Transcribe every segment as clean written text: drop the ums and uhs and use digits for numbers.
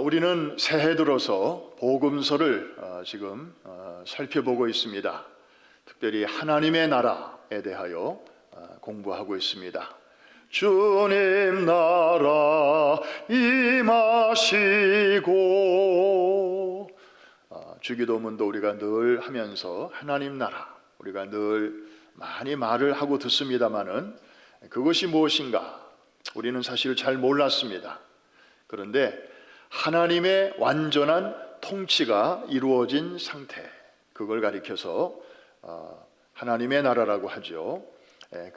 우리는 새해 들어서 복음서를 지금 살펴보고 있습니다. 특별히 하나님의 나라에 대하여 공부하고 있습니다. 주님 나라 임하시고, 주기도문도 우리가 늘 하면서 하나님 나라, 우리가 늘 많이 말을 하고 듣습니다마는 그것이 무엇인가 우리는 사실 잘 몰랐습니다. 그런데 하나님의 완전한 통치가 이루어진 상태, 그걸 가리켜서 하나님의 나라라고 하죠.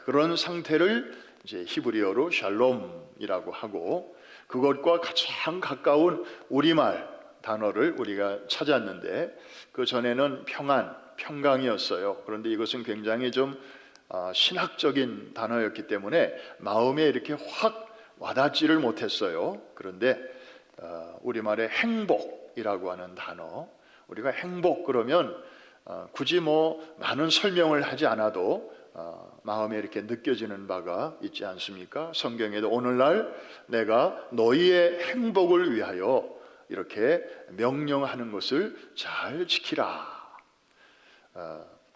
그런 상태를 이제 히브리어로 샬롬이라고 하고, 그것과 가장 가까운 우리말 단어를 우리가 찾았는데 그 전에는 평안, 평강이었어요. 그런데 이것은 굉장히 좀 신학적인 단어였기 때문에 마음에 이렇게 확 와닿지를 못했어요. 그런데 우리말의 행복이라고 하는 단어, 우리가 행복 그러면 굳이 많은 설명을 하지 않아도 마음에 이렇게 느껴지는 바가 있지 않습니까? 성경에도 오늘날 내가 너희의 행복을 위하여 이렇게 명령하는 것을 잘 지키라.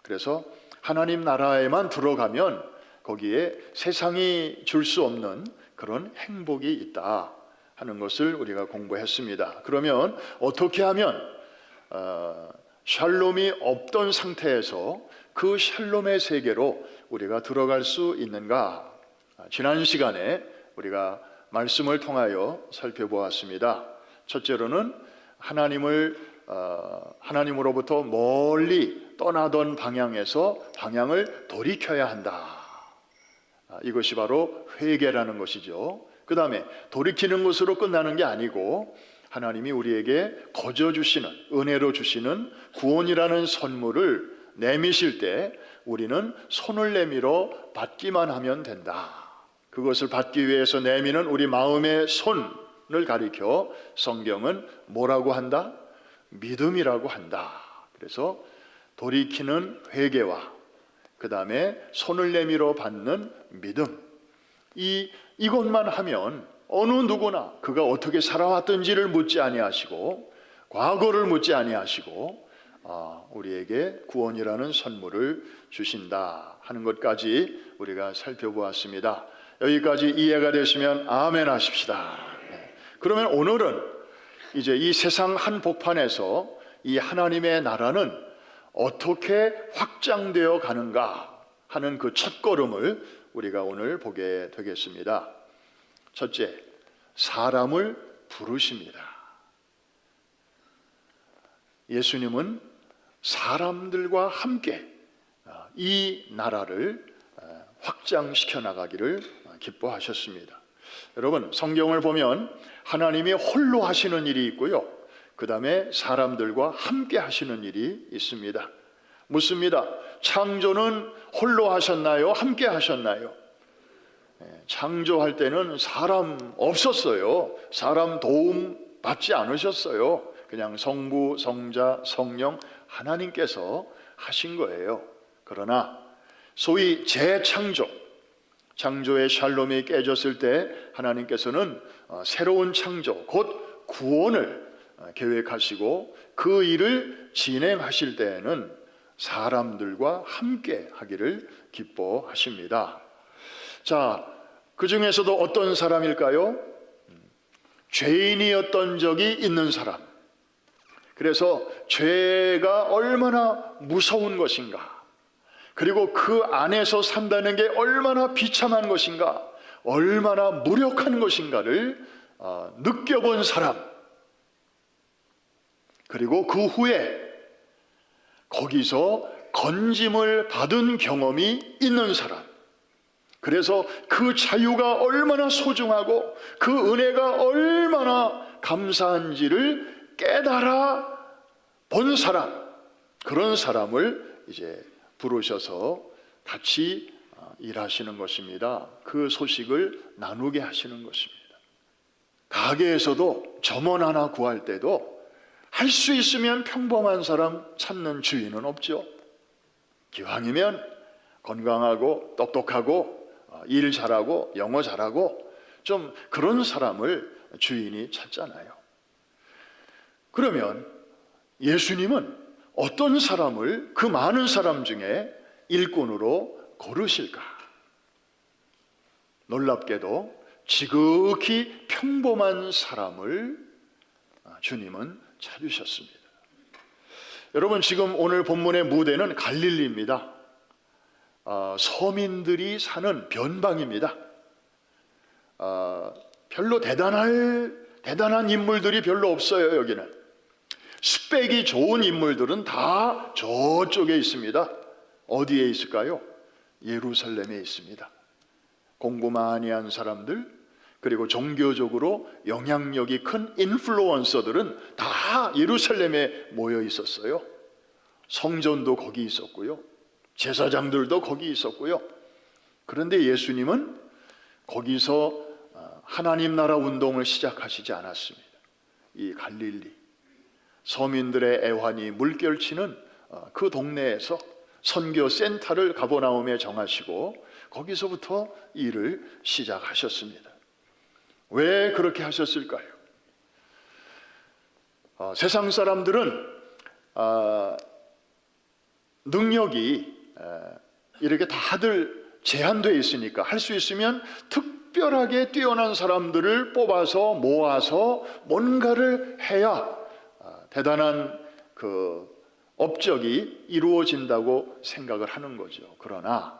그래서 하나님 나라에만 들어가면 거기에 세상이 줄 수 없는 그런 행복이 있다 하는 것을 우리가 공부했습니다. 그러면 어떻게 하면 샬롬이 없던 상태에서 그 샬롬의 세계로 우리가 들어갈 수 있는가? 지난 시간에 우리가 말씀을 통하여 살펴보았습니다. 첫째로는 하나님으로부터 멀리 떠나던 방향에서 방향을 돌이켜야 한다. 이것이 바로 회개라는 것이죠. 그 다음에 돌이키는 것으로 끝나는 게 아니고 하나님이 우리에게 거저 주시는, 은혜로 주시는 구원이라는 선물을 내미실 때 우리는 손을 내밀어 받기만 하면 된다. 그것을 받기 위해서 내미는 우리 마음의 손을 가리켜 성경은 뭐라고 한다? 믿음이라고 한다. 그래서 돌이키는 회개와 그 다음에 손을 내밀어 받는 믿음, 이것만 하면 어느 누구나 그가 어떻게 살아왔던지를 묻지 아니하시고 과거를 묻지 아니하시고 우리에게 구원이라는 선물을 주신다 하는 것까지 우리가 살펴보았습니다. 여기까지 이해가 되시면 아멘 하십시다. 그러면 오늘은 이제 이 세상 한복판에서 이 하나님의 나라는 어떻게 확장되어 가는가 하는 그 첫걸음을 우리가 오늘 보게 되겠습니다. 첫째, 사람을 부르십니다. 예수님은 사람들과 함께 이 나라를 확장시켜 나가기를 기뻐하셨습니다. 여러분, 성경을 보면 하나님이 홀로 하시는 일이 있고요, 그 다음에 사람들과 함께 하시는 일이 있습니다. 묻습니다. 창조는 홀로 하셨나요? 함께 하셨나요? 창조할 때는 사람 없었어요. 사람 도움 받지 않으셨어요. 그냥 성부, 성자, 성령 하나님께서 하신 거예요. 그러나 소위 재창조, 창조의 샬롬이 깨졌을 때 하나님께서는 새로운 창조, 곧 구원을 계획하시고 그 일을 진행하실 때에는 사람들과 함께 하기를 기뻐하십니다. 자, 그 중에서도 어떤 사람일까요? 죄인이었던 적이 있는 사람. 그래서 죄가 얼마나 무서운 것인가, 그리고 그 안에서 산다는 게 얼마나 비참한 것인가, 얼마나 무력한 것인가를 느껴본 사람, 그리고 그 후에 거기서 건짐을 받은 경험이 있는 사람, 그래서 그 자유가 얼마나 소중하고 그 은혜가 얼마나 감사한지를 깨달아 본 사람, 그런 사람을 이제 부르셔서 같이 일하시는 것입니다. 그 소식을 나누게 하시는 것입니다. 가게에서도 점원 하나 구할 때도 할 수 있으면 평범한 사람 찾는 주인은 없죠. 기왕이면 건강하고 똑똑하고 일 잘하고 영어 잘하고 좀 그런 사람을 주인이 찾잖아요. 그러면 예수님은 어떤 사람을 그 많은 사람 중에 일꾼으로 고르실까? 놀랍게도 지극히 평범한 사람을 주님은 찾으셨습니다. 여러분, 지금 오늘 본문의 무대는 갈릴리입니다. 서민들이 사는 변방입니다. 별로 대단한 인물들이 별로 없어요. 여기는 스펙이 좋은 인물들은 다 저쪽에 있습니다. 어디에 있을까요? 예루살렘에 있습니다. 공부 많이 한 사람들, 그리고 종교적으로 영향력이 큰 인플루언서들은 다 예루살렘에 모여 있었어요. 성전도 거기 있었고요, 제사장들도 거기 있었고요. 그런데 예수님은 거기서 하나님 나라 운동을 시작하시지 않았습니다. 이 갈릴리, 서민들의 애환이 물결치는 그 동네에서 선교 센터를 가버나움에 정하시고 거기서부터 일을 시작하셨습니다. 왜 그렇게 하셨을까요? 세상 사람들은 능력이 이렇게 다들 제한되어 있으니까 할 수 있으면 특별하게 뛰어난 사람들을 뽑아서 모아서 뭔가를 해야 대단한 그 업적이 이루어진다고 생각을 하는 거죠. 그러나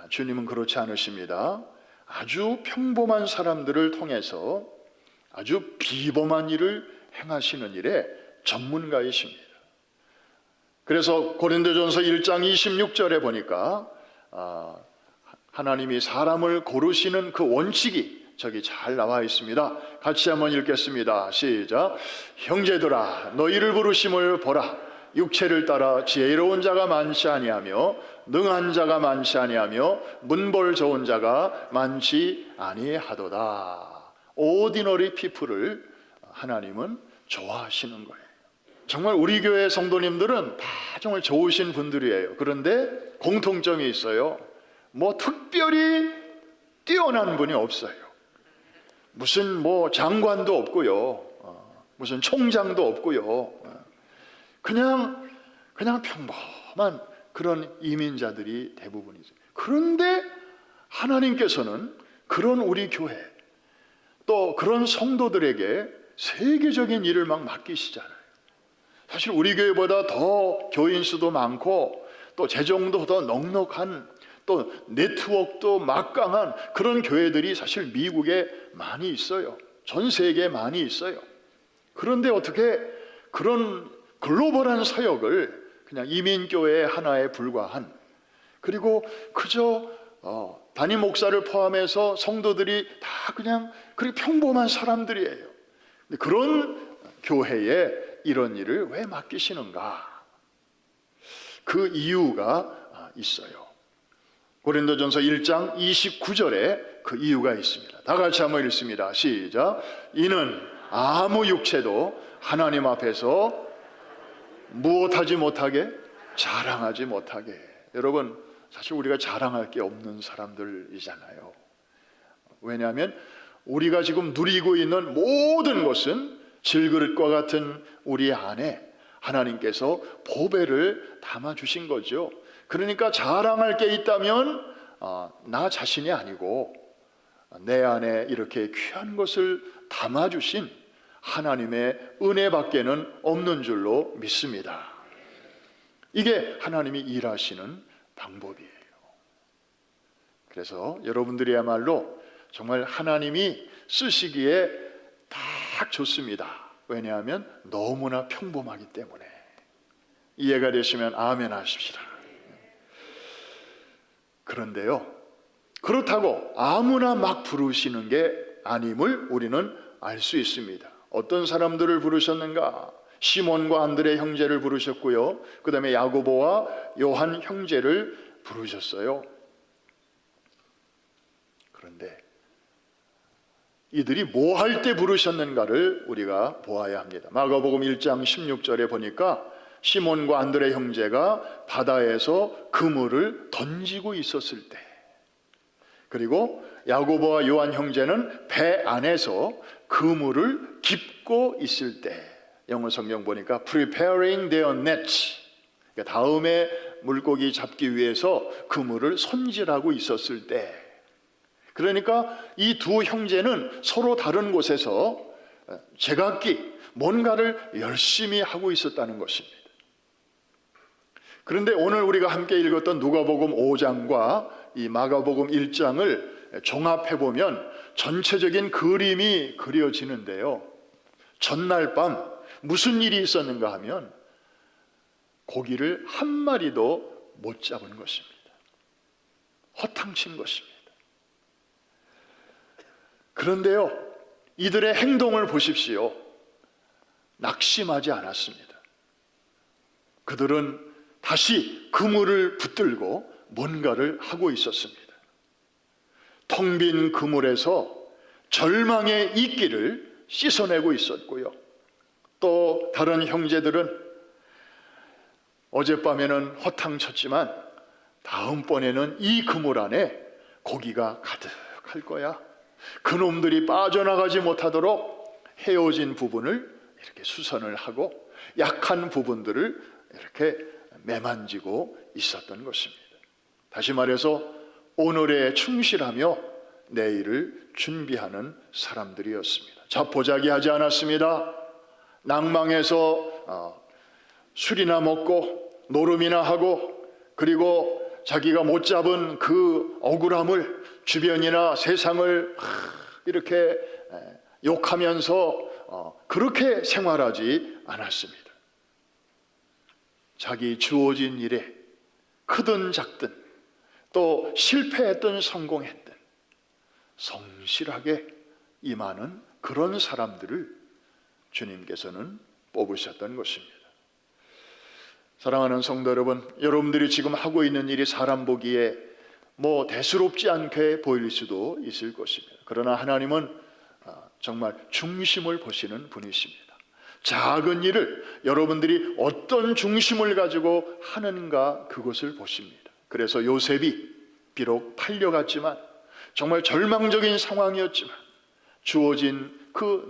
주님은 그렇지 않으십니다. 아주 평범한 사람들을 통해서 아주 비범한 일을 행하시는 일에 전문가이십니다. 그래서 고린도전서 1장 26절에 보니까 하나님이 사람을 고르시는 그 원칙이 저기 잘 나와 있습니다. 같이 한번 읽겠습니다. 시작. 형제들아, 너희를 부르심을 보라. 육체를 따라 지혜로운 자가 많지 아니하며 능한 자가 많지 아니하며 문벌 좋은 자가 많지 아니하도다. 오디너리 피플을 하나님은 좋아하시는 거예요. 정말 우리 교회 성도님들은 다 정말 좋으신 분들이에요. 그런데 공통점이 있어요. 뭐 특별히 뛰어난 분이 없어요. 무슨 장관도 없고요, 무슨 총장도 없고요. 그냥 평범한 그런 이민자들이 대부분이죠. 그런데 하나님께서는 그런 우리 교회, 또 그런 성도들에게 세계적인 일을 막 맡기시잖아요. 사실 우리 교회보다 더 교인 수도 많고 또 재정도 더 넉넉한, 또 네트워크도 막강한 그런 교회들이 사실 미국에 많이 있어요. 전 세계에 많이 있어요. 그런데 어떻게 그런 글로벌한 사역을 그냥 이민교회 하나에 불과한, 그리고 그저 담임 목사를 포함해서 성도들이 다 그냥 그렇게 평범한 사람들이에요. 근데 그런 교회에 이런 일을 왜 맡기시는가? 그 이유가 있어요. 고린도전서 1장 29절에 그 이유가 있습니다. 다 같이 한번 읽습니다. 시작. 이는 아무 육체도 하나님 앞에서 무엇하지 못하게, 자랑하지 못하게. 여러분, 사실 우리가 자랑할 게 없는 사람들이잖아요. 왜냐하면 우리가 지금 누리고 있는 모든 것은 질그릇과 같은 우리 안에 하나님께서 보배를 담아주신 거죠. 그러니까 자랑할 게 있다면 나 자신이 아니고 내 안에 이렇게 귀한 것을 담아주신 하나님의 은혜밖에는 없는 줄로 믿습니다. 이게 하나님이 일하시는 방법이에요. 그래서 여러분들이야말로 정말 하나님이 쓰시기에 딱 좋습니다. 왜냐하면 너무나 평범하기 때문에. 이해가 되시면 아멘 하십시다. 그런데요, 그렇다고 아무나 막 부르시는 게 아님을 우리는 알 수 있습니다. 어떤 사람들을 부르셨는가? 시몬과 안드레 형제를 부르셨고요, 그 다음에 야고보와 요한 형제를 부르셨어요. 그런데 이들이 뭐 할 때 부르셨는가를 우리가 보아야 합니다. 마가복음 1장 16절에 보니까 시몬과 안드레 형제가 바다에서 그물을 던지고 있었을 때, 그리고 야고보와 요한 형제는 배 안에서 그물을 깁고 있을 때, 영어 성경 보니까 preparing their nets, 그러니까 다음에 물고기 잡기 위해서 그물을 손질하고 있었을 때, 그러니까 이 두 형제는 서로 다른 곳에서 제각기 뭔가를 열심히 하고 있었다는 것입니다. 그런데 오늘 우리가 함께 읽었던 누가복음 5장과 이 마가복음 1장을 종합해 보면 전체적인 그림이 그려지는데요. 전날 밤 무슨 일이 있었는가 하면 고기를 한 마리도 못 잡은 것입니다. 허탕친 것입니다. 그런데요, 이들의 행동을 보십시오. 낙심하지 않았습니다. 그들은 다시 그물을 붙들고 뭔가를 하고 있었습니다. 텅 빈 그물에서 절망의 이끼를 씻어내고 있었고요. 또 다른 형제들은 어젯밤에는 허탕쳤지만 다음번에는 이 그물 안에 고기가 가득할 거야. 그놈들이 빠져나가지 못하도록 헤어진 부분을 이렇게 수선을 하고 약한 부분들을 이렇게 매만지고 있었던 것입니다. 다시 말해서 오늘에 충실하며 내일을 준비하는 사람들이었습니다. 자포자기하지 않았습니다. 낭망해서 술이나 먹고 노름이나 하고, 그리고 자기가 못 잡은 그 억울함을 주변이나 세상을 이렇게 욕하면서 그렇게 생활하지 않았습니다. 자기 주어진 일에 크든 작든 또 실패했든 성공했든 성실하게 임하는 그런 사람들을 주님께서는 뽑으셨던 것입니다. 사랑하는 성도 여러분, 여러분들이 지금 하고 있는 일이 사람 보기에 대수롭지 않게 보일 수도 있을 것입니다. 그러나 하나님은 정말 중심을 보시는 분이십니다. 작은 일을 여러분들이 어떤 중심을 가지고 하는가, 그것을 보십니다. 그래서 요셉이 비록 팔려갔지만, 정말 절망적인 상황이었지만, 주어진 그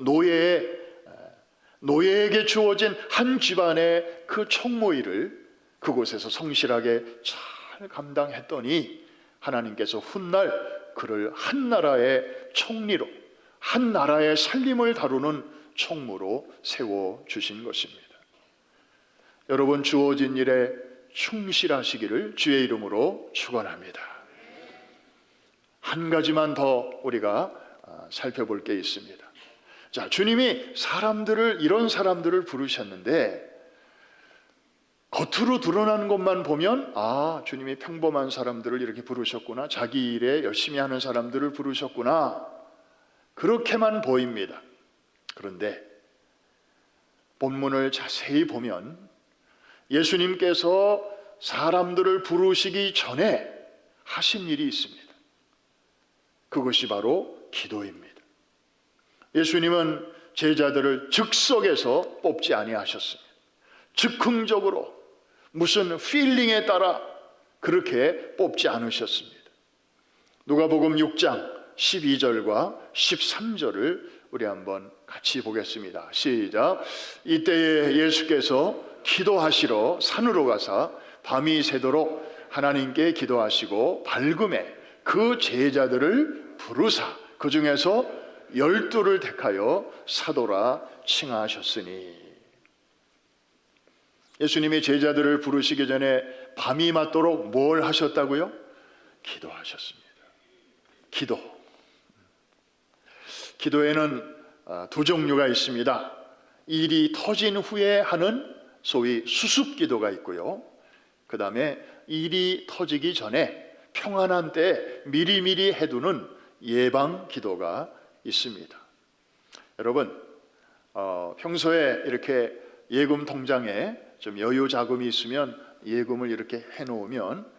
노예에게 주어진 한 집안의 그 총무일을 그곳에서 성실하게 잘 감당했더니 하나님께서 훗날 그를 한 나라의 총리로, 한 나라의 살림을 다루는 총무로 세워주신 것입니다. 여러분, 주어진 일에 충실하시기를 주의 이름으로 축원합니다. 한 가지만 더 우리가 살펴볼 게 있습니다. 자, 주님이 이런 사람들을 부르셨는데, 겉으로 드러나는 것만 보면 주님이 평범한 사람들을 이렇게 부르셨구나, 자기 일에 열심히 하는 사람들을 부르셨구나, 그렇게만 보입니다. 그런데 본문을 자세히 보면 예수님께서 사람들을 부르시기 전에 하신 일이 있습니다. 그것이 바로 기도입니다. 예수님은 제자들을 즉석에서 뽑지 아니하셨습니다. 즉흥적으로 무슨 필링에 따라 그렇게 뽑지 않으셨습니다. 누가복음 6장 12절과 13절을 우리 한번 같이 보겠습니다. 시작. 이때에 예수께서 기도하시러 산으로 가사 밤이 새도록 하나님께 기도하시고 밝음에 그 제자들을 부르사 그 중에서 12를 택하여 사도라 칭하셨으니. 예수님이 제자들을 부르시기 전에 밤이 맞도록 뭘 하셨다고요? 기도하셨습니다. 기도에는 두 종류가 있습니다. 일이 터진 후에 하는 소위 수습기도가 있고요, 그 다음에 일이 터지기 전에 평안한 때 미리미리 해두는 예방기도가 있습니다. 여러분, 평소에 이렇게 예금 통장에 좀 여유 자금이 있으면 예금을 이렇게 해놓으면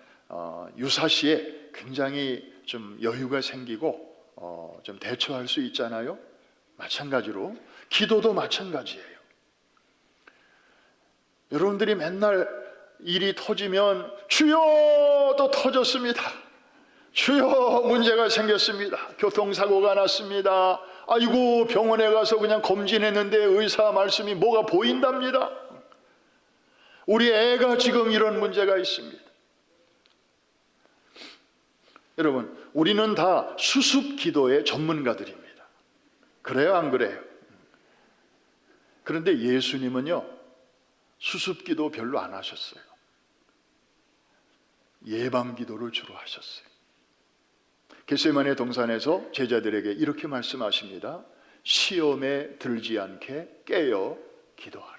유사시에 굉장히 좀 여유가 생기고 좀 대처할 수 있잖아요. 마찬가지로 기도도 마찬가지예요. 여러분들이 맨날 일이 터지면 주여 또 터졌습니다, 주여, 문제가 생겼습니다. 교통사고가 났습니다. 아이고, 병원에 가서 그냥 검진했는데 의사 말씀이 뭐가 보인답니다. 우리 애가 지금 이런 문제가 있습니다. 여러분, 우리는 다 수습 기도의 전문가들입니다. 그래요, 안 그래요? 그런데 예수님은요, 수습 기도 별로 안 하셨어요. 예방 기도를 주로 하셨어요. 겟세마네 동산에서 제자들에게 이렇게 말씀하십니다. 시험에 들지 않게 깨어 기도하라.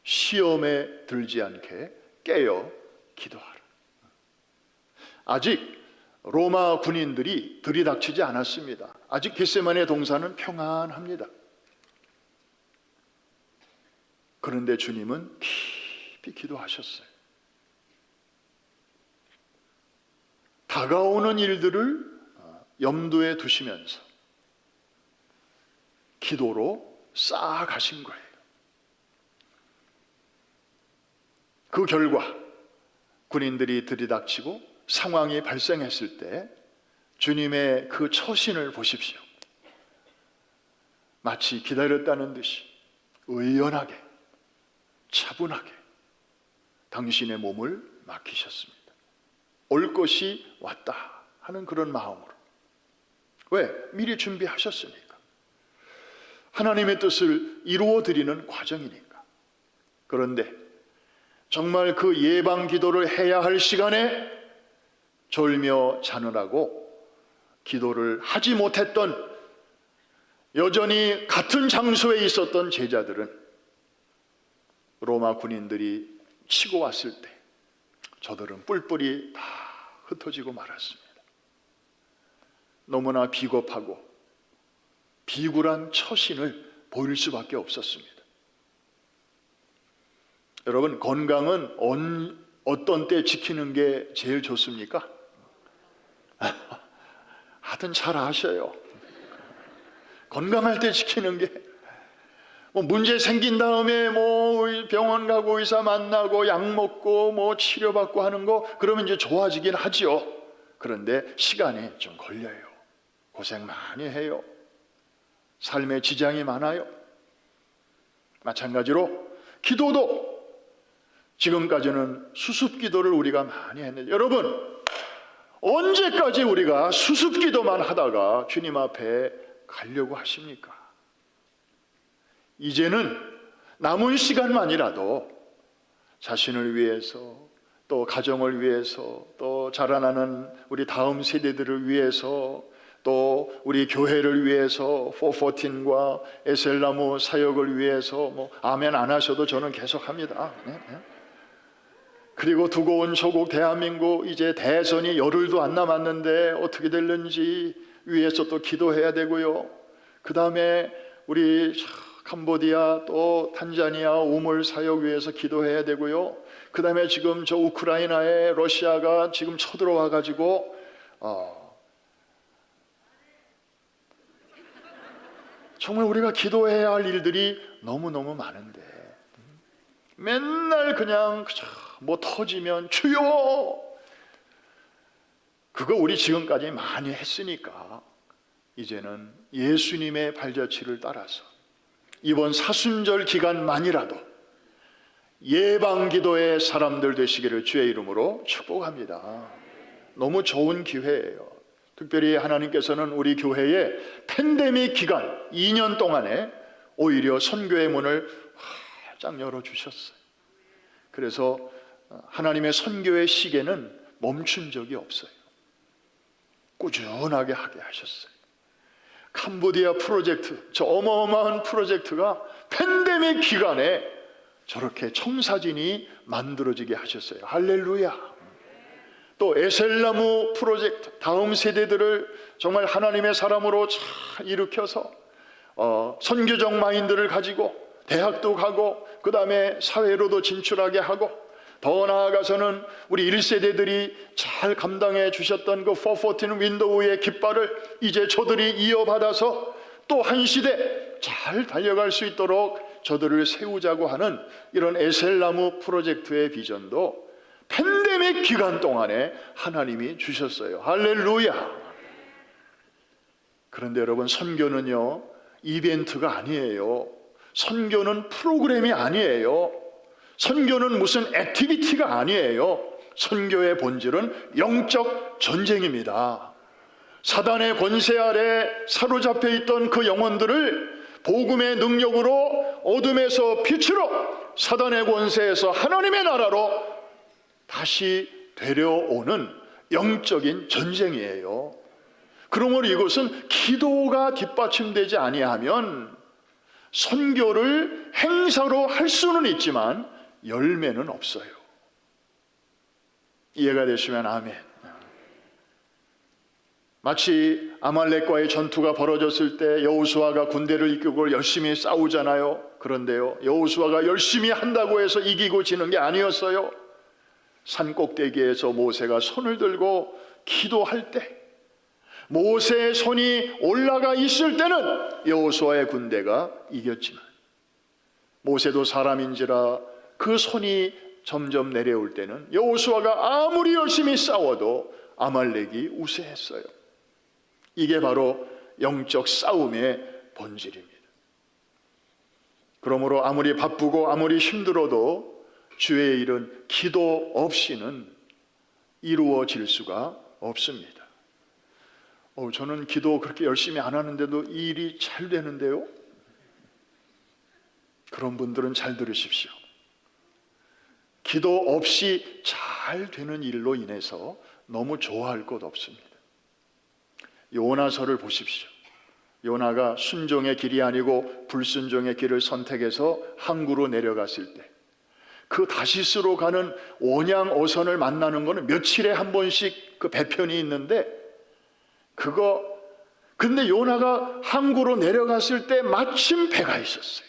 시험에 들지 않게 깨어 기도하라. 아직 로마 군인들이 들이닥치지 않았습니다. 아직 겟세마네 동산은 평안합니다. 그런데 주님은 깊이 기도하셨어요. 다가오는 일들을 염두에 두시면서 기도로 쌓아가신 거예요. 그 결과 군인들이 들이닥치고 상황이 발생했을 때 주님의 그 처신을 보십시오. 마치 기다렸다는 듯이 의연하게, 차분하게 당신의 몸을 맡기셨습니다. 올 것이 왔다 하는 그런 마음으로. 왜? 미리 준비하셨으니까. 하나님의 뜻을 이루어드리는 과정이니까. 그런데 정말 그 예방 기도를 해야 할 시간에 졸며 자느라고 기도를 하지 못했던, 여전히 같은 장소에 있었던 제자들은 로마 군인들이 치고 왔을 때 저들은 뿔뿔이 다 흩어지고 말았습니다. 너무나 비겁하고 비굴한 처신을 보일 수밖에 없었습니다. 여러분, 건강은 어떤 때 지키는 게 제일 좋습니까? 하여튼 잘 아셔요. 건강할 때 지키는 게, 문제 생긴 다음에 병원 가고 의사 만나고 약 먹고 치료받고 하는 거, 그러면 이제 좋아지긴 하죠. 그런데 시간이 좀 걸려요. 고생 많이 해요. 삶에 지장이 많아요. 마찬가지로 기도도 지금까지는 수습 기도를 우리가 많이 했는데, 여러분, 언제까지 우리가 수습 기도만 하다가 주님 앞에 가려고 하십니까? 이제는 남은 시간만이라도 자신을 위해서, 또 가정을 위해서, 또 자라나는 우리 다음 세대들을 위해서, 또 우리 교회를 위해서 414과 에셀나무 사역을 위해서 아멘 안 하셔도 저는 계속합니다. 네. 그리고 두고 온 조국 대한민국, 이제 대선이 열흘도 안 남았는데 어떻게 될는지 위해서 또 기도해야 되고요. 그 다음에 우리 캄보디아, 또 탄자니아 우물 사역 위해서 기도해야 되고요. 그 다음에 지금 저 우크라이나에 러시아가 지금 쳐들어와 가지고 정말 우리가 기도해야 할 일들이 너무너무 많은데, 맨날 그냥 터지면 주여, 그거 우리 지금까지 많이 했으니까 이제는 예수님의 발자취를 따라서 이번 사순절 기간만이라도 예방기도의 사람들 되시기를 주의 이름으로 축복합니다. 너무 좋은 기회예요. 특별히 하나님께서는 우리 교회에 팬데믹 기간 2년 동안에 오히려 선교의 문을 활짝 열어주셨어요. 그래서 하나님의 선교의 시계는 멈춘 적이 없어요. 꾸준하게 하게 하셨어요. 캄보디아 프로젝트, 저 어마어마한 프로젝트가 팬데믹 기간에 저렇게 청사진이 만들어지게 하셨어요. 할렐루야. 또 에셀나무 프로젝트, 다음 세대들을 정말 하나님의 사람으로 잘 일으켜서 선교적 마인드를 가지고 대학도 가고 그 다음에 사회로도 진출하게 하고, 더 나아가서는 우리 1세대들이 잘 감당해 주셨던 그 414 윈도우의 깃발을 이제 저들이 이어받아서 또 한 시대 잘 달려갈 수 있도록 저들을 세우자고 하는 이런 에셀나무 프로젝트의 비전도 팬데믹 기간 동안에 하나님이 주셨어요. 할렐루야. 그런데 여러분, 선교는요 이벤트가 아니에요. 선교는 프로그램이 아니에요. 선교는 무슨 액티비티가 아니에요. 선교의 본질은 영적 전쟁입니다. 사단의 권세 아래 사로잡혀 있던 그 영혼들을 복음의 능력으로 어둠에서 빛으로, 사단의 권세에서 하나님의 나라로 다시 데려오는 영적인 전쟁이에요. 그러므로 이것은 기도가 뒷받침되지 아니하면 선교를 행사로 할 수는 있지만 열매는 없어요. 이해가 되시면 아멘. 마치 아말렉과의 전투가 벌어졌을 때 여호수아가 군대를 이끌고 열심히 싸우잖아요. 그런데요, 여호수아가 열심히 한다고 해서 이기고 지는 게 아니었어요. 산 꼭대기에서 모세가 손을 들고 기도할 때, 모세의 손이 올라가 있을 때는 여호수아의 군대가 이겼지만, 모세도 사람인지라 그 손이 점점 내려올 때는 여호수아가 아무리 열심히 싸워도 아말렉이 우세했어요. 이게 바로 영적 싸움의 본질입니다. 그러므로 아무리 바쁘고 아무리 힘들어도 주의 일은 기도 없이는 이루어질 수가 없습니다. 저는 기도 그렇게 열심히 안 하는데도 이 일이 잘 되는데요. 그런 분들은 잘 들으십시오. 기도 없이 잘 되는 일로 인해서 너무 좋아할 것 없습니다. 요나서를 보십시오. 요나가 순종의 길이 아니고 불순종의 길을 선택해서 항구로 내려갔을 때, 그 다시스로 가는 원양 어선을 만나는 것은 며칠에 한 번씩 그 배편이 있는데, 근데 요나가 항구로 내려갔을 때 마침 배가 있었어요.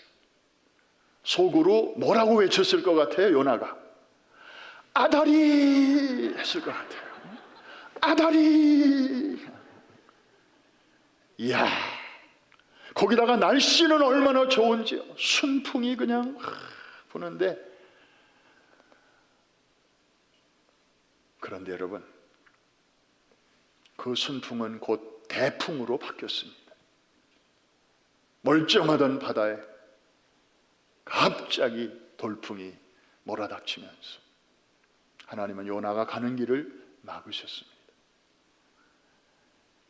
속으로 뭐라고 외쳤을 것 같아요? 요나가 아다리 했을 것 같아요. 아다리. 이야, 거기다가 날씨는 얼마나 좋은지요. 순풍이 그냥 부는데, 그런데 여러분, 그 순풍은 곧 대풍으로 바뀌었습니다. 멀쩡하던 바다에 갑자기 돌풍이 몰아닥치면서 하나님은 요나가 가는 길을 막으셨습니다.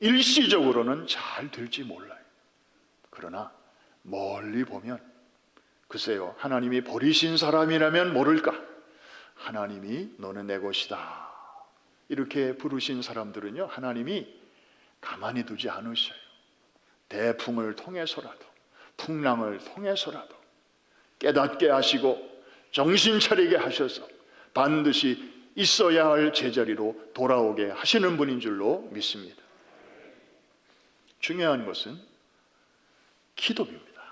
일시적으로는 잘 될지 몰라요. 그러나 멀리 보면, 글쎄요, 하나님이 버리신 사람이라면 모를까, 하나님이 너는 내 것이다 이렇게 부르신 사람들은요, 하나님이 가만히 두지 않으셔요. 대풍을 통해서라도, 풍랑을 통해서라도 깨닫게 하시고 정신 차리게 하셔서 반드시 있어야 할 제자리로 돌아오게 하시는 분인 줄로 믿습니다. 중요한 것은 기도입니다.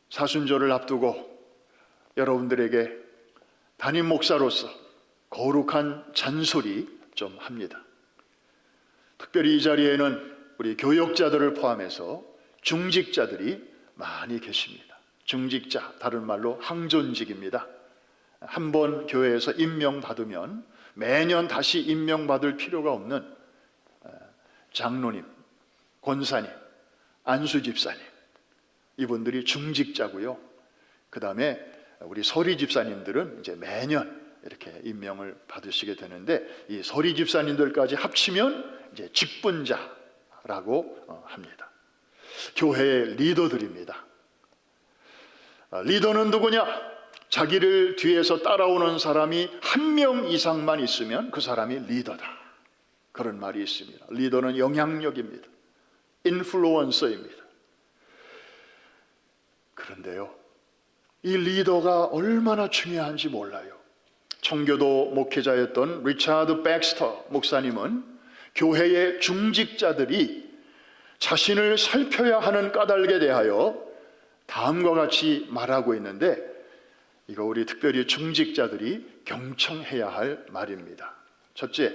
사순절을 앞두고 여러분들에게 담임 목사로서 거룩한 잔소리 좀 합니다. 특별히 이 자리에는 우리 교역자들을 포함해서 중직자들이 많이 계십니다. 중직자, 다른 말로 항존직입니다. 한 번 교회에서 임명받으면 매년 다시 임명받을 필요가 없는 장로님, 권사님, 안수집사님, 이분들이 중직자고요. 그 다음에 우리 서리 집사님들은 이제 매년 이렇게 임명을 받으시게 되는데, 이 서리 집사님들까지 합치면 이제 직분자라고 합니다. 교회의 리더들입니다. 리더는 누구냐? 자기를 뒤에서 따라오는 사람이 한 명 이상만 있으면 그 사람이 리더다, 그런 말이 있습니다. 리더는 영향력입니다. 인플루언서입니다. 그런데요, 이 리더가 얼마나 중요한지 몰라요. 청교도 목회자였던 리차드 백스터 목사님은 교회의 중직자들이 자신을 살펴야 하는 까닭에 대하여 다음과 같이 말하고 있는데, 이거 우리 특별히 중직자들이 경청해야 할 말입니다. 첫째,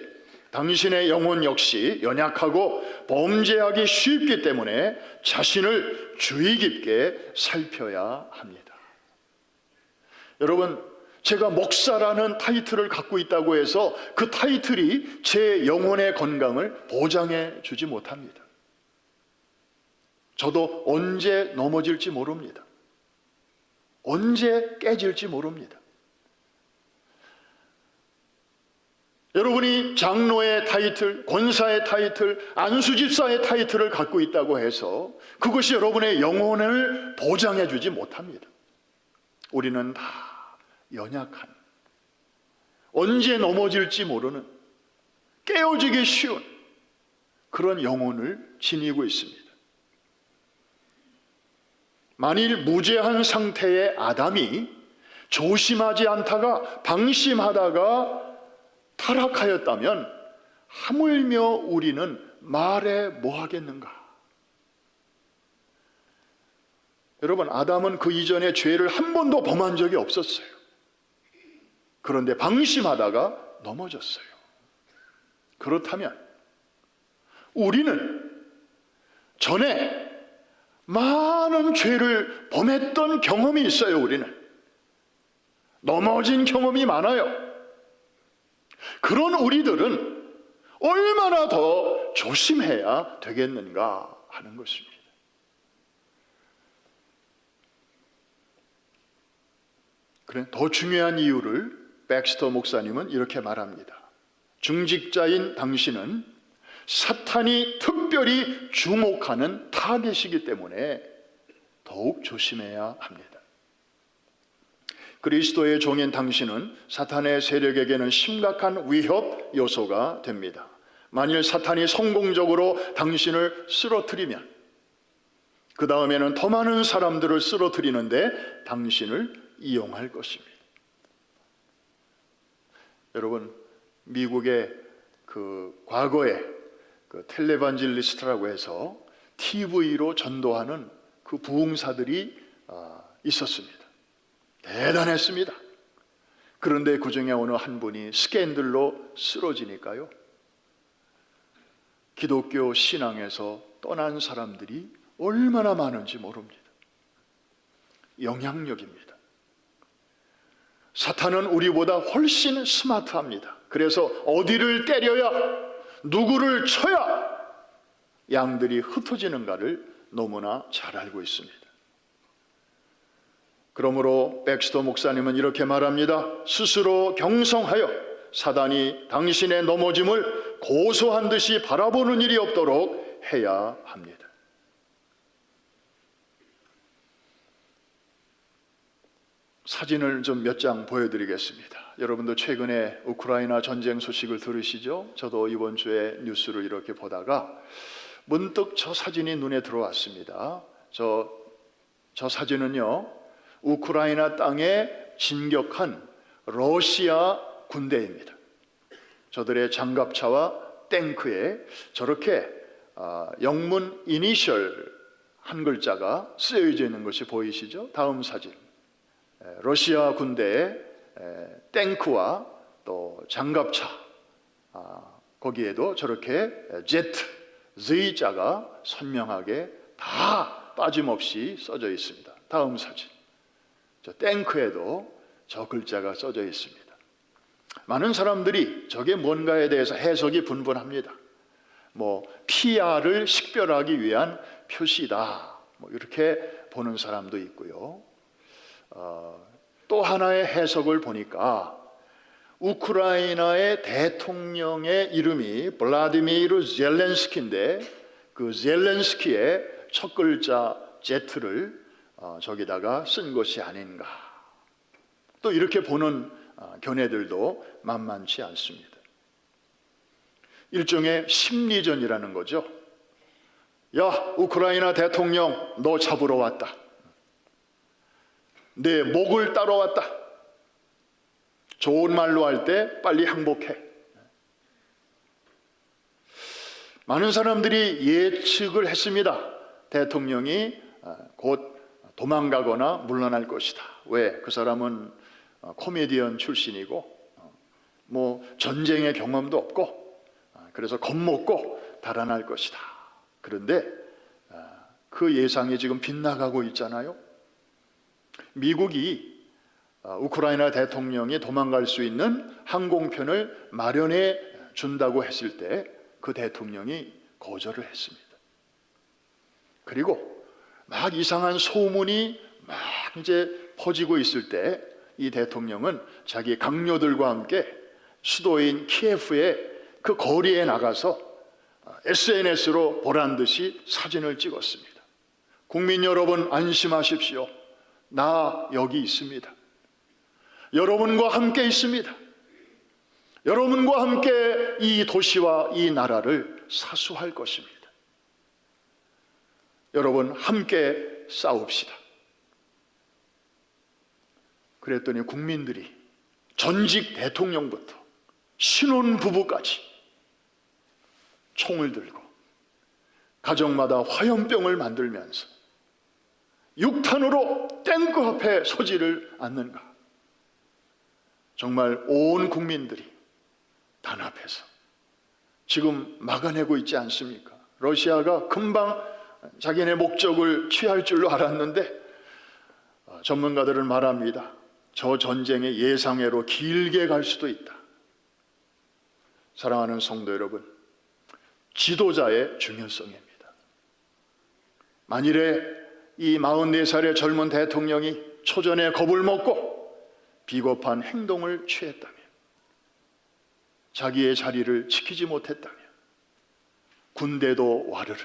당신의 영혼 역시 연약하고 범죄하기 쉽기 때문에 자신을 주의 깊게 살펴야 합니다. 여러분, 제가 목사라는 타이틀을 갖고 있다고 해서 그 타이틀이 제 영혼의 건강을 보장해 주지 못합니다. 저도 언제 넘어질지 모릅니다. 언제 깨질지 모릅니다. 여러분이 장로의 타이틀, 권사의 타이틀, 안수집사의 타이틀을 갖고 있다고 해서 그것이 여러분의 영혼을 보장해 주지 못합니다. 우리는 다 연약한, 언제 넘어질지 모르는, 깨어지기 쉬운 그런 영혼을 지니고 있습니다. 만일 무죄한 상태의 아담이 조심하지 않다가 방심하다가 타락하였다면 하물며 우리는 말해 뭐 하겠는가? 여러분, 아담은 그 이전에 죄를 한 번도 범한 적이 없었어요. 그런데 방심하다가 넘어졌어요. 그렇다면 우리는 전에 많은 죄를 범했던 경험이 있어요. 우리는 넘어진 경험이 많아요. 그런 우리들은 얼마나 더 조심해야 되겠는가 하는 것입니다. 그래, 더 중요한 이유를 백스터 목사님은 이렇게 말합니다. 중직자인 당신은 사탄이 특별히 주목하는 타겟이기 때문에 더욱 조심해야 합니다. 그리스도의 종인 당신은 사탄의 세력에게는 심각한 위협 요소가 됩니다. 만일 사탄이 성공적으로 당신을 쓰러뜨리면 그 다음에는 더 많은 사람들을 쓰러뜨리는데 당신을 이용할 것입니다. 여러분, 미국의 그 과거에 그 텔레반질리스트라고 해서 TV로 전도하는 그 부흥사들이 있었습니다. 대단했습니다. 그런데 그 중에 어느 한 분이 스캔들로 쓰러지니까요, 기독교 신앙에서 떠난 사람들이 얼마나 많은지 모릅니다. 영향력입니다. 사탄은 우리보다 훨씬 스마트합니다. 그래서 어디를 때려야, 누구를 쳐야 양들이 흩어지는가를 너무나 잘 알고 있습니다. 그러므로 백스터 목사님은 이렇게 말합니다. 스스로 경성하여 사단이 당신의 넘어짐을 고소한 듯이 바라보는 일이 없도록 해야 합니다. 사진을 좀 몇 장 보여드리겠습니다. 여러분도 최근에 우크라이나 전쟁 소식을 들으시죠? 저도 이번 주에 뉴스를 이렇게 보다가 문득 저 사진이 눈에 들어왔습니다. 저 사진은요, 우크라이나 땅에 진격한 러시아 군대입니다. 저들의 장갑차와 탱크에 저렇게 영문 이니셜 한 글자가 쓰여져 있는 것이 보이시죠? 다음 사진. 러시아 군대의 탱크와 또 장갑차, 거기에도 저렇게 Z자가 선명하게 다 빠짐없이 써져 있습니다. 다음 사진. 저 탱크에도 저 글자가 써져 있습니다. 많은 사람들이 저게 뭔가에 대해서 해석이 분분합니다. 뭐 PR을 식별하기 위한 표시다, 뭐 이렇게 보는 사람도 있고요. 또 하나의 해석을 보니까 우크라이나의 대통령의 이름이 블라디미르 젤렌스키인데 그 젤렌스키의 첫 글자 Z를 저기다가 쓴 것이 아닌가, 또 이렇게 보는 견해들도 만만치 않습니다. 일종의 심리전이라는 거죠. 야, 우크라이나 대통령, 너 잡으러 왔다. 내 목을 따러 왔다. 좋은 말로 할 때 빨리 항복해. 많은 사람들이 예측을 했습니다. 대통령이 곧 도망가거나 물러날 것이다. 왜? 그 사람은 코미디언 출신이고 뭐 전쟁의 경험도 없고 그래서 겁먹고 달아날 것이다. 그런데 그 예상이 지금 빗나가고 있잖아요. 미국이 우크라이나 대통령이 도망갈 수 있는 항공편을 마련해 준다고 했을 때 그 대통령이 거절을 했습니다. 그리고 막 이상한 소문이 막 이제 퍼지고 있을 때 이 대통령은 자기 강요들과 함께 수도인 키예프의 그 거리에 나가서 SNS로 보란 듯이 사진을 찍었습니다. 국민 여러분, 안심하십시오. 나 여기 있습니다. 여러분과 함께 있습니다. 여러분과 함께 이 도시와 이 나라를 사수할 것입니다. 여러분, 함께 싸웁시다. 그랬더니 국민들이 전직 대통령부터 신혼부부까지 총을 들고 가정마다 화염병을 만들면서 육탄으로 탱크 앞에 서지를 않는가. 정말 온 국민들이 단합해서 지금 막아내고 있지 않습니까? 러시아가 금방 자기네 목적을 취할 줄로 알았는데 전문가들은 말합니다. 저 전쟁의 예상외로 길게 갈 수도 있다. 사랑하는 성도 여러분, 지도자의 중요성입니다. 만일에 이 44살의 젊은 대통령이 초전에 겁을 먹고 비겁한 행동을 취했다면, 자기의 자리를 지키지 못했다면 군대도 와르르,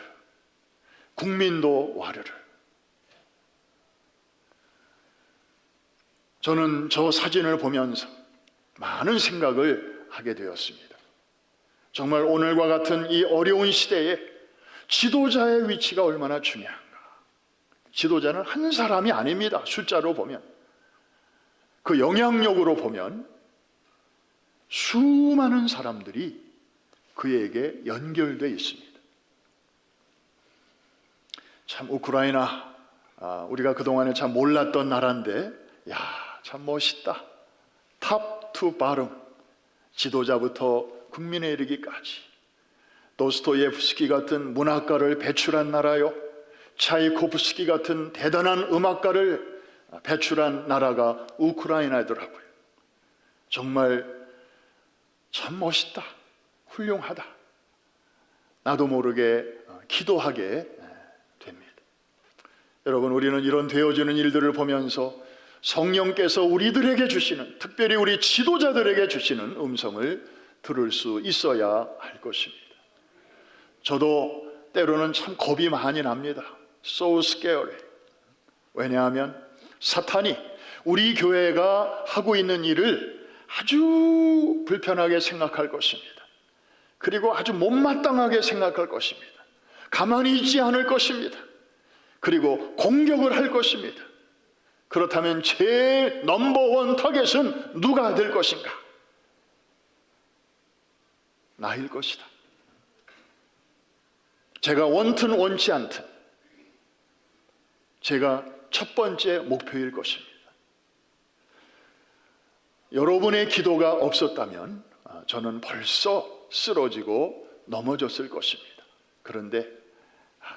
국민도 와르르. 저는 저 사진을 보면서 많은 생각을 하게 되었습니다. 정말 오늘과 같은 이 어려운 시대에 지도자의 위치가 얼마나 중요한가. 지도자는 한 사람이 아닙니다. 숫자로 보면, 그 영향력으로 보면 수많은 사람들이 그에게 연결되어 있습니다. 참 우크라이나, 우리가 그동안에 참 몰랐던 나라인데, 야, 참 멋있다. 탑 투 바름, 지도자부터 국민에 이르기까지 도스토예프스키 같은 문학가를 배출한 나라요, 차이코프스키 같은 대단한 음악가를 배출한 나라가 우크라이나더라고요. 정말 참 멋있다, 훌륭하다. 나도 모르게 기도하게 됩니다. 여러분, 우리는 이런 되어지는 일들을 보면서 성령께서 우리들에게 주시는, 특별히 우리 지도자들에게 주시는 음성을 들을 수 있어야 할 것입니다. 저도 때로는 참 겁이 많이 납니다. So scary. 왜냐하면 사탄이 우리 교회가 하고 있는 일을 아주 불편하게 생각할 것입니다. 그리고 아주 못마땅하게 생각할 것입니다. 가만히 있지 않을 것입니다. 그리고 공격을 할 것입니다. 그렇다면 제일 넘버원 타겟은 누가 될 것인가? 나일 것이다. 제가 원튼 원치 않든 제가 첫 번째 목표일 것입니다. 여러분의 기도가 없었다면 저는 벌써 쓰러지고 넘어졌을 것입니다. 그런데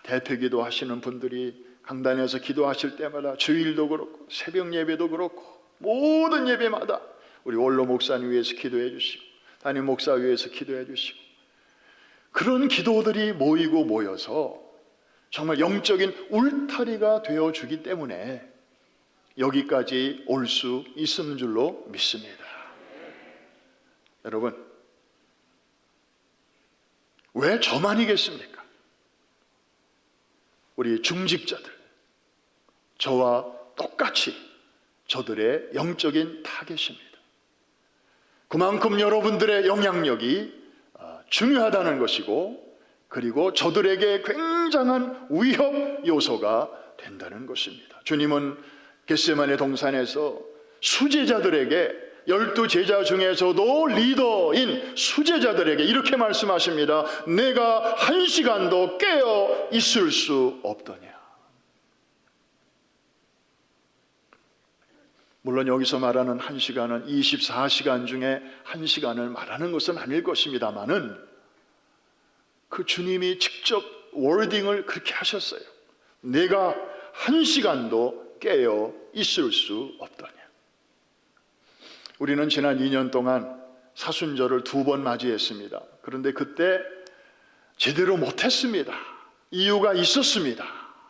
대퇴기도 하시는 분들이 강단에서 기도하실 때마다 주일도 그렇고 새벽 예배도 그렇고 모든 예배마다 우리 원로 목사님 위해서 기도해 주시고 담임 목사 위해서 기도해 주시고, 그런 기도들이 모이고 모여서 정말 영적인 울타리가 되어주기 때문에 여기까지 올 수 있는 줄로 믿습니다. 여러분, 왜 저만이겠습니까? 우리 중직자들, 저와 똑같이 저들의 영적인 타겟입니다. 그만큼 여러분들의 영향력이 중요하다는 것이고, 그리고 저들에게 굉장한 위협 요소가 된다는 것입니다. 주님은 겟세마네 동산에서 수제자들에게, 12제자 중에서도 리더인 수제자들에게 이렇게 말씀하십니다. 내가 1시간도 깨어 있을 수 없더냐. 물론 여기서 말하는 1시간은 24시간 중에 1시간을 말하는 것은 아닐 것입니다만은 그 주님이 직접 워딩을 그렇게 하셨어요. 내가 1시간도 깨어 있을 수 없더냐. 우리는 지난 2년 동안 사순절을 2번 맞이했습니다. 그런데 그때 제대로 못했습니다. 이유가 있었습니다.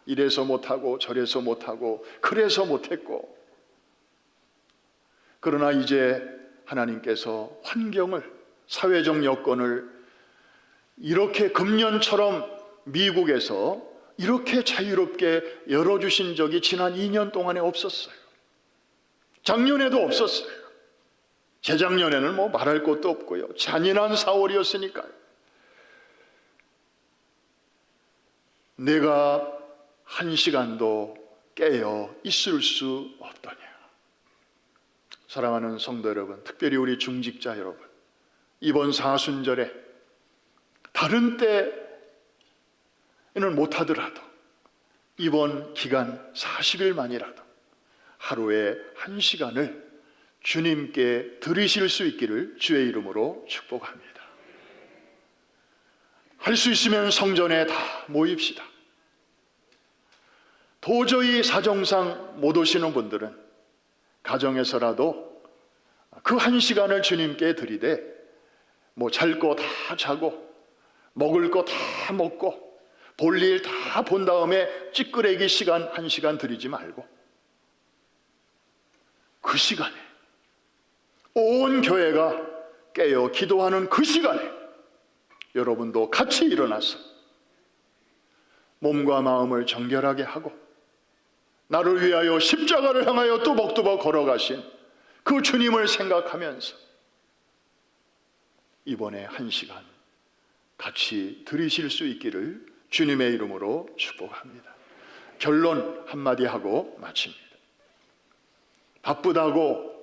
이래서 못하고 저래서 못하고 그래서 못했고. 그러나 이제 하나님께서 환경을, 사회적 여건을 이렇게 금년처럼 미국에서 이렇게 자유롭게 열어주신 적이 지난 2년 동안에 없었어요. 작년에도 없었어요. 재작년에는 뭐 말할 것도 없고요. 잔인한 4월이었으니까요. 내가 한 시간도 깨어 있을 수 없더냐. 사랑하는 성도 여러분, 특별히 우리 중직자 여러분, 이번 사순절에 다른 때에는 못하더라도 이번 기간 40일만이라도 하루에 1시간을 주님께 드리실 수 있기를 주의 이름으로 축복합니다. 할 수 있으면 성전에 다 모입시다. 도저히 사정상 못 오시는 분들은 가정에서라도 그 1시간을 주님께 드리되 뭐 잘 거 다 자고 먹을 거 다 먹고 볼일 다 본 다음에 찌끄레기 시간 1시간 드리지 말고 그 시간에 온 교회가 깨어 기도하는 그 시간에 여러분도 같이 일어나서 몸과 마음을 정결하게 하고 나를 위하여 십자가를 향하여 뚜벅뚜벅 걸어가신 그 주님을 생각하면서 이번에 1시간 같이 드리실 수 있기를 주님의 이름으로 축복합니다. 결론 한마디 하고 마칩니다. 바쁘다고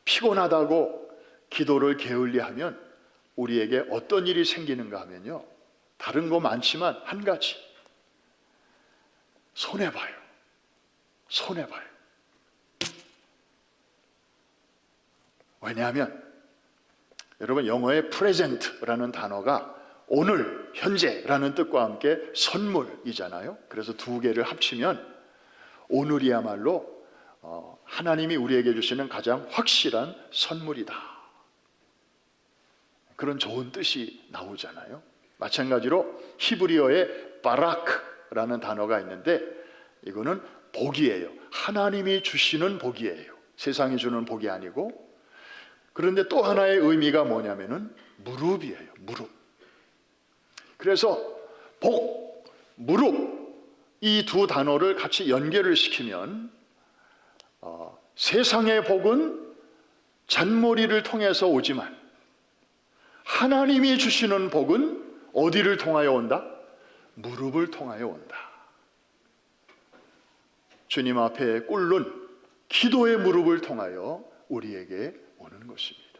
피곤하다고 기도를 게을리하면 우리에게 어떤 일이 생기는가 하면요, 다른 거 많지만 한 가지, 손해봐요. 손해봐요. 왜냐하면 여러분, 영어의 present라는 단어가 오늘, 현재라는 뜻과 함께 선물이잖아요. 그래서 두 개를 합치면 오늘이야말로 하나님이 우리에게 주시는 가장 확실한 선물이다, 그런 좋은 뜻이 나오잖아요. 마찬가지로 히브리어의 바라크라는 단어가 있는데 이거는 복이에요. 하나님이 주시는 복이에요. 세상이 주는 복이 아니고. 그런데 또 하나의 의미가 뭐냐면은 무릎이에요. 무릎. 그래서 복, 무릎, 이 두 단어를 같이 연결을 시키면 세상의 복은 잔머리를 통해서 오지만 하나님이 주시는 복은 어디를 통하여 온다? 무릎을 통하여 온다. 주님 앞에 꿇는 기도의 무릎을 통하여 우리에게 오는 것입니다.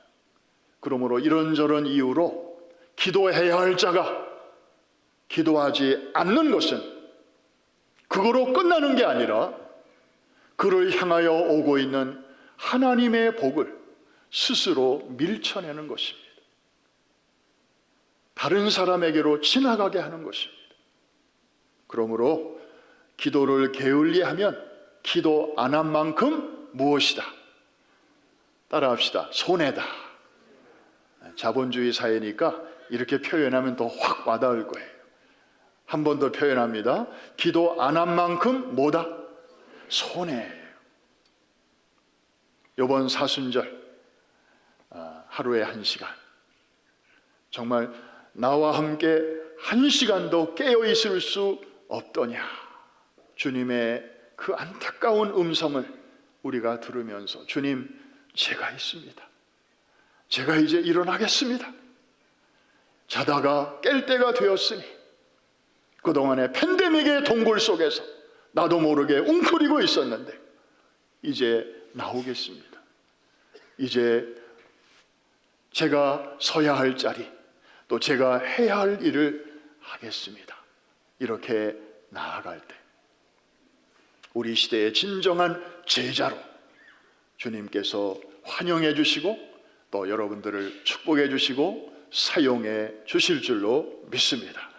그러므로 이런저런 이유로 기도해야 할 자가 기도하지 않는 것은 그거로 끝나는 게 아니라 그를 향하여 오고 있는 하나님의 복을 스스로 밀쳐내는 것입니다. 다른 사람에게로 지나가게 하는 것입니다. 그러므로 기도를 게을리하면 기도 안 한 만큼 무엇이다? 따라합시다. 손해다. 자본주의 사회니까 이렇게 표현하면 더 확 와닿을 거예요. 한 번 더 표현합니다. 기도 안 한 만큼 뭐다? 손해예요. 이번 사순절 하루에 1시간, 정말 나와 함께 1시간도 깨어 있을 수 없더냐, 주님의 그 안타까운 음성을 우리가 들으면서 주님, 제가 있습니다. 제가 이제 일어나겠습니다. 자다가 깰 때가 되었으니 그동안의 팬데믹의 동굴 속에서 나도 모르게 웅크리고 있었는데 이제 나오겠습니다. 이제 제가 서야 할 자리, 또 제가 해야 할 일을 하겠습니다. 이렇게 나아갈 때 우리 시대의 진정한 제자로 주님께서 환영해 주시고 또 여러분들을 축복해 주시고 사용해 주실 줄로 믿습니다.